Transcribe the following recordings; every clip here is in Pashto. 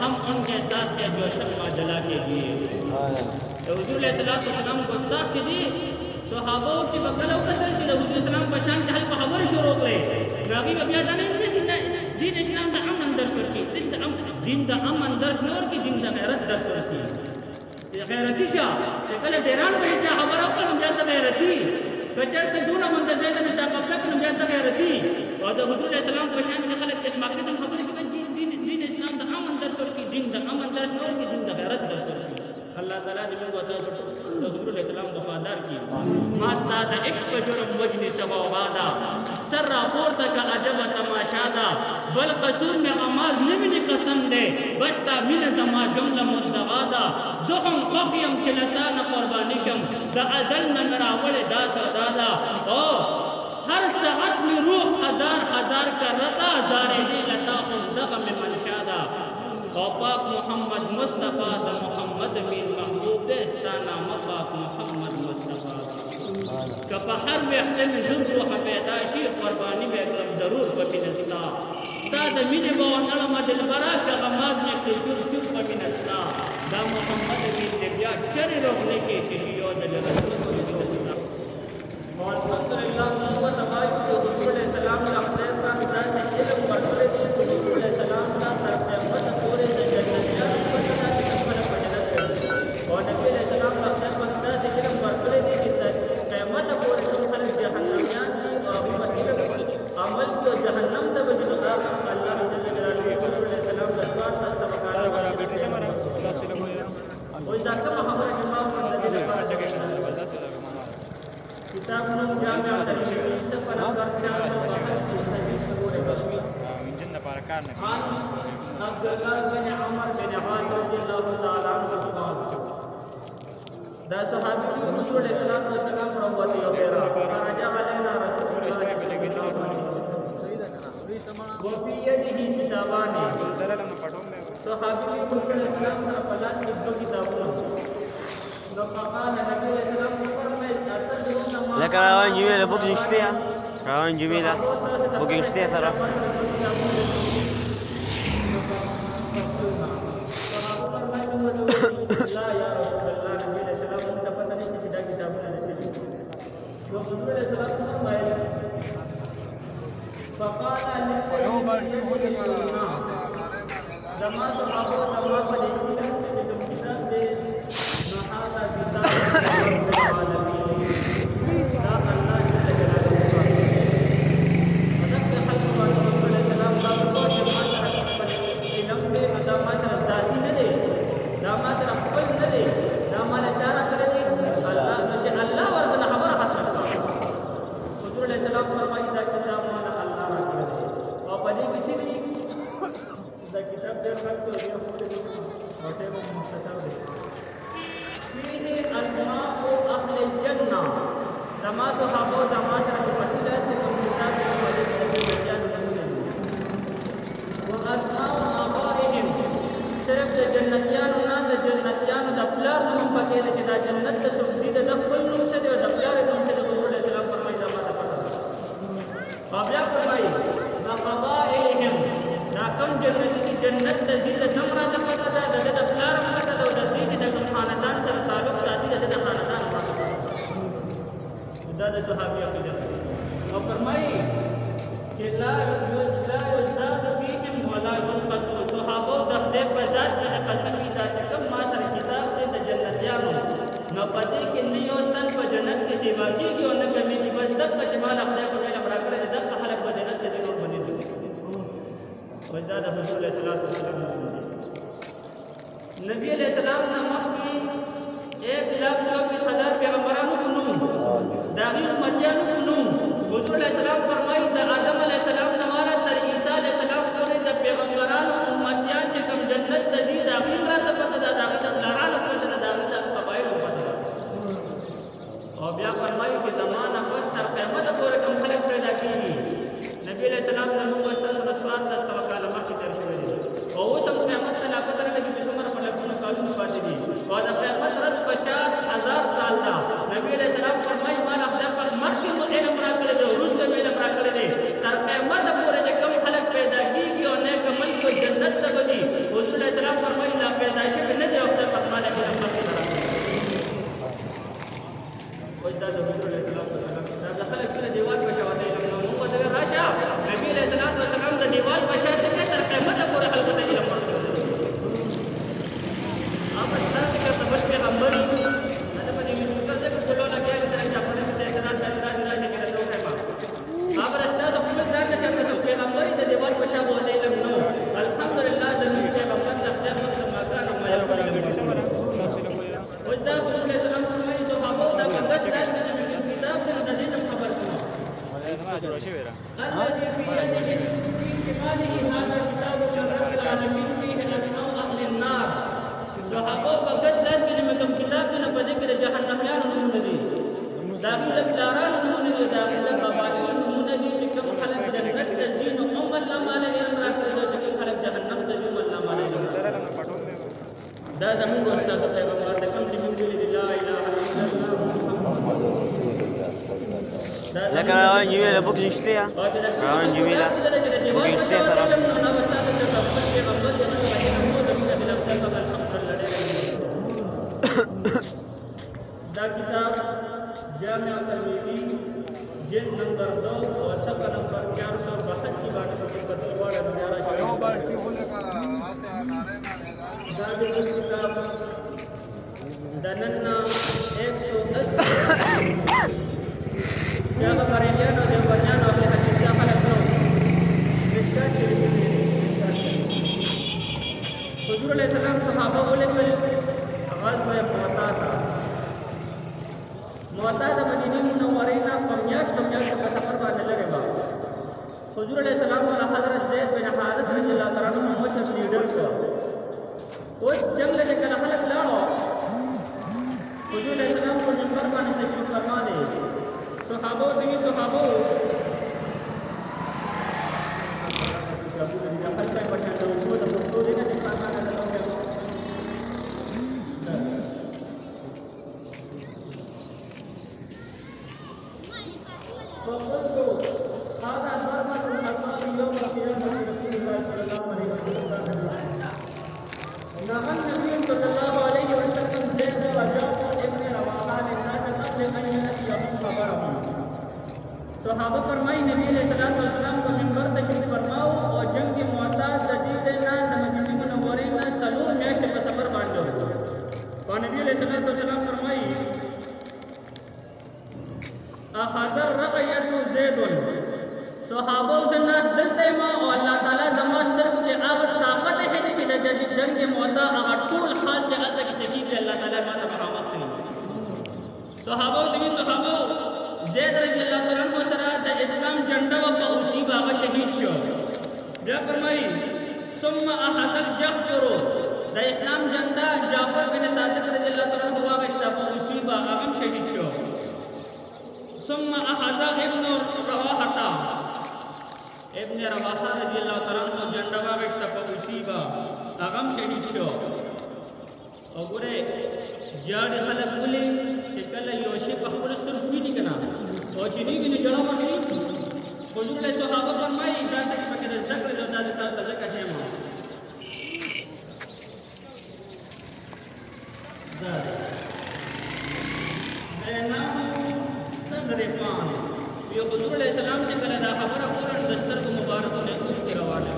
हम उनके साथ थे जो शम्मा जला के दिए। तो हुजूर अलैहिस्सलाम गुस्ताख के दिए सहाबा की बकला कतल چې د حضور اسلام په شان ته خبر شروع کړي راغي بیا دا نه چې دین اسلام د امن درس ورکړي دین د امن درس نه ورکړي دین د غیرت درس ورکړي غیرتی شه چې کله ډیران به چې خبر او کله بیا د غیرتی کچر ته دونه منتظر د مسابقه کله بیا د غیرتی او د حضور اسلام په شان چې خلک قسم قسم خبرې کوي دین اسلام د امن درس ورکړي دین د امن درس نه ورکړي دین د غیرت درس ورکړي الله تعالی دې موږ ته د حضور اسلام وفادار کړي ما استاد عشق جرم وجنی سبا وادا سر راپورته کا عجب تماشا دا بل قصور میں آماز نوی قسم دے بستا من زما جمله مدعا دا زخم قفیم چلتان قربانی شم دا ازل نمراول دا سودا دا او ہر ساعت میں روح ہزار کرتا زارے دی لتا خندق میں منشادا او پاک محمد مصطفیٰ دا محمد میر محبوب دے استانا مپاک محمد مصطفیٰ کپا ہر وقت میں ضرور حفیداشی قربانی بیکرم ضرور بپینستا تا دا مین بوانالا مدل برا کا غماز میں کلچور چوب بپینستا دا محمد میر دبیا چری روح نشی چشیو دل رسول بپینستا اور فضل اللہ محمد آبائی کو حضور علیہ السلام کا اپنے ساتھ ذات علم بڑھولے دی حضور علیہ السلام کا سر قیمت پورے سے جنتیاں بچنا کی کمال پجنت اور نبی علیہ السلام کا اپنے بندہ سے علم بڑھولے دی قیمت پورے سے خلق جہنمیان کی اور مطلب عمل کی اور جہنم تب جنگا اللہ جل جلالہ حضور علیہ السلام کا دوار کا سبقانا بیٹی سے مرا اللہ سلام علیہ وہی ذاکر محمد جماع پر نبی کتاب نم جامع ترشیح سفر اکبر جامع انجن دا پارکار نکی عبداللہ بن عمر بن عباس رضی اللہ تعالیٰ عنہ دا صحابی کی رسول علیہ السلام روتی وغیرہ راجع علینا رسول اللہ وفی یدہی کتابانی صحابی کی رسول علیہ السلام پلاس کی دو کتابوں لکه روان جمیله بوکینګ شته یا روان جمیله بوکینګ شته سره نبی علیہ السلام نامہ کی 1,24,000 پیغمبرانوں کو نوم داغی امتیانوں کو نوم حضور علیہ السلام فرمائی دا آدم علیہ السلام نمارا تر عیسیٰ علیہ السلام دورے دا پیغمبرانوں امتیان چکم جنت تزید داغی را تپتا دا داغی دا لاران پتا دا داغی دا قبائل پتا اور بیا فرمائی کہ زمانہ فستر قیمت پورے کم خلق پیدا کی نبی علیہ السلام نمو وستر رسولات تا سوکا لما کی ترشوئے دی اور وہ سب قیمت تلا پتر لگی بسمر فلکون کالون پاتی دی اور دا قیمت رس 50,000 سال دا نبی علیہ السلام فرمائی مالا خدا پر مرکی علم را کرے دے روز کا علم را کرے دے دا زمون استاد پیغمبر د کوم چې موږ ویل لا اله الا الله لکه روان جمیله بوک نشته یا روان جمیله بوک نشته سره دا کتاب جامع ترمذی جلد نمبر 2 اور صفحہ نمبر 462 کی بات ہے بتواڑا نظارہ یو بار کی ہونے کا آتے نارے دا کتاب دننا 110 جاب کریان اور دیوبندیان اور حدیث کا خلق کرو رشتہ چلی حضور علیہ السلام صحابہ بولے کہ آغاز میں موتا تھا موتا د مدینه منورې نه پمیاش په سفر باندې لګي با حضور علیہ السلام والا حضرت زید بن حارث رضی الله تعالی عنہ مشر لیډر کو اوس جنگ له کله خلک لاړو حضور علیہ السلام په منبر باندې تشریف فرما دي صحابه دي صحابه صحابہ فرمائی نبی علیہ السلام کو منبر تشریف فرماؤ اور جنگ معتاد جدید نہ مدینہ منورہ میں سلور میاشت په سفر باندې اور نبی علیہ السلام فرمائی اخذ الرقیت زید صحابہ سے ناس دلتے ما اور اللہ تعالی زماستر کے آغت طاقت ہے کہ جنگ معتاد اگر طول حال کے اللہ کی شکیل اللہ تعالی ما تفہمت نہیں صحابہ زید رضی اللہ تعالی عنہ سره د اسلام جنډه او اوسی باغ شهید شو بیا فرمایي ثم اخذ الجعفر د اسلام جنډه جعفر بن صادق رضی اللہ تعالی عنہ باغ اشتاق اوسی باغ هم شهید شو ثم اخذ ابن رواحه رضی اللہ تعالی عنہ جنډه باغ اشتاق اوسی باغ هم شهید شو او ګره جاړ خلک ولي چې کله یو شی په خپل سر ویني کنه او چې دې ویني جوړه باندې حضور له صحابه فرمایي دا چې په کې ذکر د ذات تعالی ذکر شي ما دا نه تدریفان یو حضور علیہ السلام چې کله دا خبره فورا دستر کو مبارک نه اوس کې روانه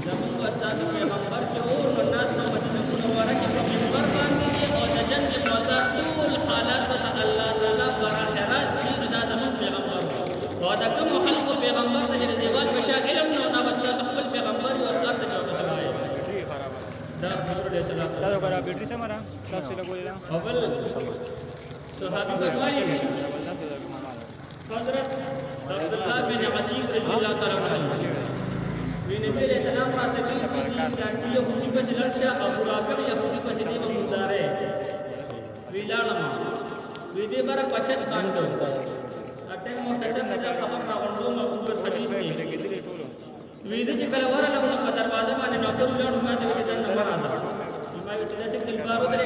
زموږ استاد پیغمبر چې اور ورناس نو مدینه منوره کې په منبر باندې او د جنگ موضوع ټول حالات ته الله تعالی براه راست کې دا زموږ پیغمبر او دا کوم خلق پیغمبر ته د دیوال بشا علم نو دا بس خپل پیغمبر او ارض ته وځلای دا حضور علیہ السلام دا غره بیٹری سے مرا تاسو لګولې اول صحابه فرمایي حضرت عبداللہ بن عتیق رضی اللہ تعالی عنہ وی نبی علیہ السلام راته ویل چې یهودي په لړشا ابو راکب یهودي په دې مزاره ویلاړم وی دې بار 50 باندې اته مختصر خبر راغلو موضوع حدیث دی وی دې چې کله ورته په دروازه باندې نوکر ولاړو ما ته دې څنګه راځه ما وی چې دې کلبارو درې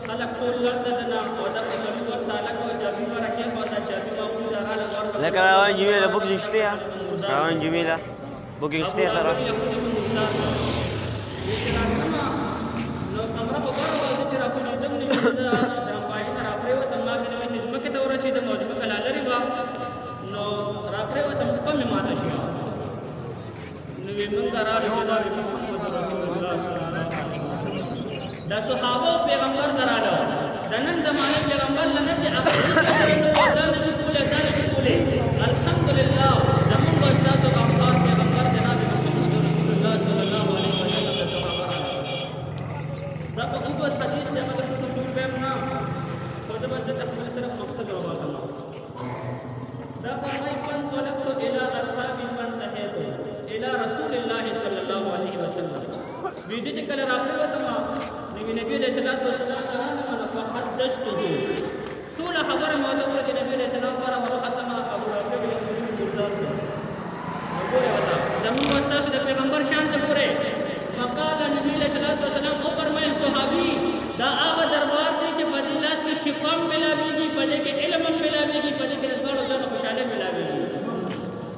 خلک ټول ورته نه او دا په څلور تعالی کو جابي ورکه او دا جابي موضوع راغله لکه روان جمیله بوک نشته یا روان جمیله بوک نشته سره نو کمره په بار وځي چې راځي دم نه دا پای سره راپرې و تم ما کې نو چې مکه ته ورسېد موجود کله لري وا نو راپرې و تم په می ماته شو نو وی مونږ راځو دا محمد رسول الله دا صحابه پیغمبر دراله دنن زمانه پیغمبر لنه چې هغه دا نشي کولای الحمدلله زمون استاد او اخبار پیغمبر جناب محمد رسول الله صلی الله علیه وسلم د صحابه دا په اوبه حدیث ته موږ ټول به نه خو دا باندې تاسو سره مقصد راوړم دا فرمای پن طلبت الى اصحاب من تهيت الى رسول الله صلی الله علیه وسلم ویدې چې کله راغلی وسما نبی علیہ الصلوۃ والسلام فحدثته طول خبر موضوع کې نبی علیہ السلام پر ختمه ابو راکب ګردان وګوره وتا زموږ استاد د پیغمبر شان ته پوره فقال نبی علیہ والسلام او فرمایل صحابي دا هغه دربار دی چې په دې لاس کې شفا ملاويږي په دې کې علم ملاويږي په دې کې رضوان او خوشاله ملاويږي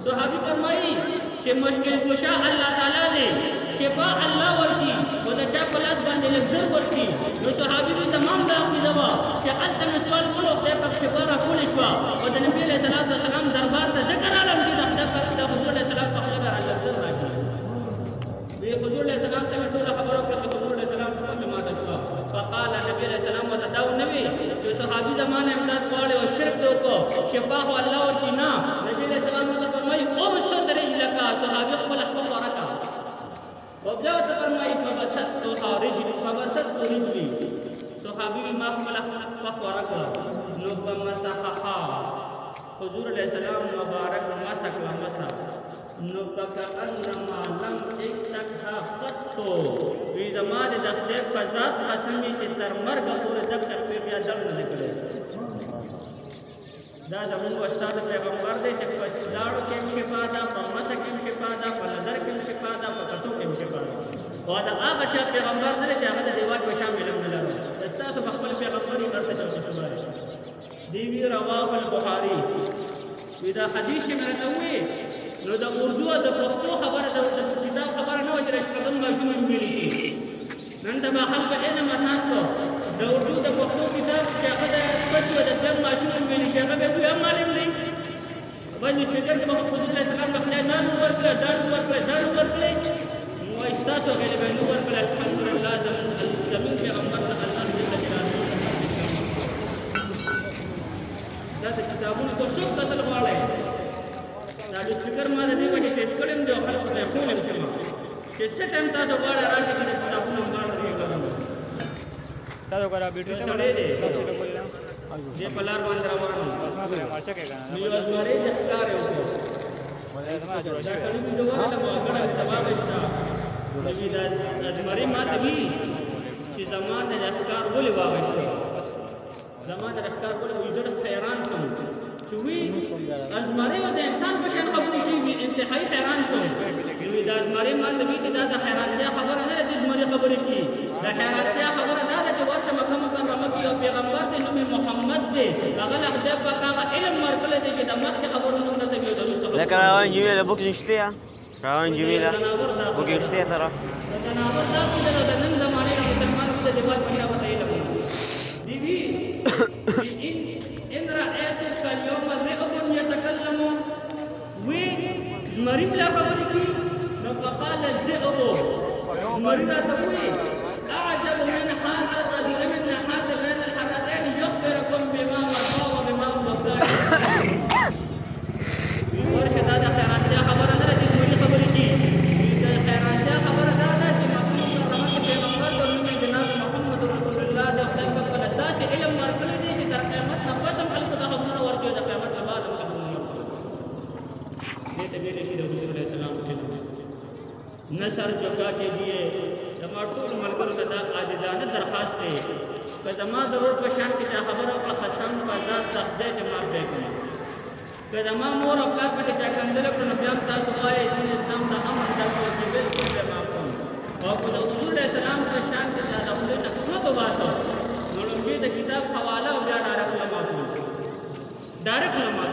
صحابي فرمایي چې مشکل کشا الله تعالی دی شفا الله ورکی او دا چا په لاس باندې لږ ورکی نو صحابي تمام دا عقیده وا چې الته مسوال کولو خدای په شفا را کولې شو او د نبی له سلام دربار ته ذکر عالم کې د حضور له سلام څخه به الله زر راځي وی حضور له سلام ته ټول خبرو کې حضور له سلام څخه جماعت شو فقال نبی له سلام وتداو نبی چې صحابي زمانه امداد غواړي او شرک وکړو شفا هو الله ورکی نه نبی له سلام ته فرمایي او صدر لك صحابي خپل ورکا وبلا فرمایي فبسط رجلي صحابي ما خپل ورکا نو بمسحها حضور علیہ السلام مبارک مسح نو فكأنما لم تكتها قط وی زمانه د خپل فزاد قسمی چې تر مرګ پورې د خپل بیا دم نه کړي دا زموږ استاد پیغمبر دی چې په لاړو کې شفا ده په مسح کې شفا ده په نظر کې شفا ده په کتو کې شفا ده او دا هغه چې پیغمبر دی چې هغه د دیوال په شامل نه لري استاد په خپل پیغمبر یې ورته شوی دیوی رواه البخاری ودا حدیث کې مرته وي نو د اردو او د پښتو خبره د کتاب خبره نه وجره چې کوم ماشوم ویلي نن دا خلک اینه مسان کو د اردو د پښتو کتاب چې هغه د پښتو د ځم ماشوم ویلي چې هغه به هم معلوم نه باندې فکر په خپل الله تعالی په خپل ځان ورکړه نو ایستاسو غیر به نو ورکړه الحمدلله زمين پیغمبر صلی الله علیه وسلم دا کتابونه کو څوک قتل غواړي دا د فکر ما د دې په ټیسټ کړم دی خلکو ته خولم چې ما چې څه ټیم تاسو غواړئ راشي چې کتابونه باندې کوم تاسو غواړئ بیٹو څه دې پلار باندې راوړم ماشا کې کنه یو ازماري چې ښکار یو دا کله چې دوه له واګړه تباہ وشتا نبی دا ازماري ما ته وی چې زمانه د ښکار ولې واغښتو زمانه د ښکار ولې وځره حیران شوم چې وی ازماري د انسان په شان خبرې کوي انتهایی حیران شوم نو دا ازماري ما ته وی چې دا د حیرانتیا خبره نه چې ازماري خبرې کوي دا حیرانتیا خبره دا ده چې ورته مکه مکرمه کې یو پیغمبر دی نوم محمد دی هغه له خدای پاک هغه علم ورکړی دی چې د مکه خبرونه نه کوي لکه روان جمیله بوکینګ شته یا روان جمیله بوکینګ شته سره دا نه ورته د نن زمانه د مسلمانانو د دیوال باندې وته علم دی ان رأيتك اليوم ذئب يتكلم وزمرين لا خبرك فقال الذئب زمرين لا تقولي أعجب من هذا الرجل من هذا بين الحرتين يخبركم بما مضى وبما مضى ورشد هذا خيرات يا خبر هذا زمرين خبرك خيرات يا خبر هذا مخلوق رحمة پیغمبر من جناب محمد رسول الله ده خدای په داس علم ورکړي دي چې تر قیامت نه قسم خلق ته خبرونه ورکړي د قیامت نه بعد خبرونه دې ته ویل شي د حضور علیه السلام نصر چکا کے دیے زما ټول ملګرو ته دا عاجزانه درخواست دی که زما ضرور په شان کې خبره او قسم په ذات تخدې چې ما به کوم که زما مور او پلار په چا کندل کړو بیا تاسو وایي چې اسلام د امر د کوم بالکل به ما کوم او په حضور علیه السلام په شان کې دا خپل تکمه په واسطه نو د کتاب حواله او بیا ډایرکټ لمه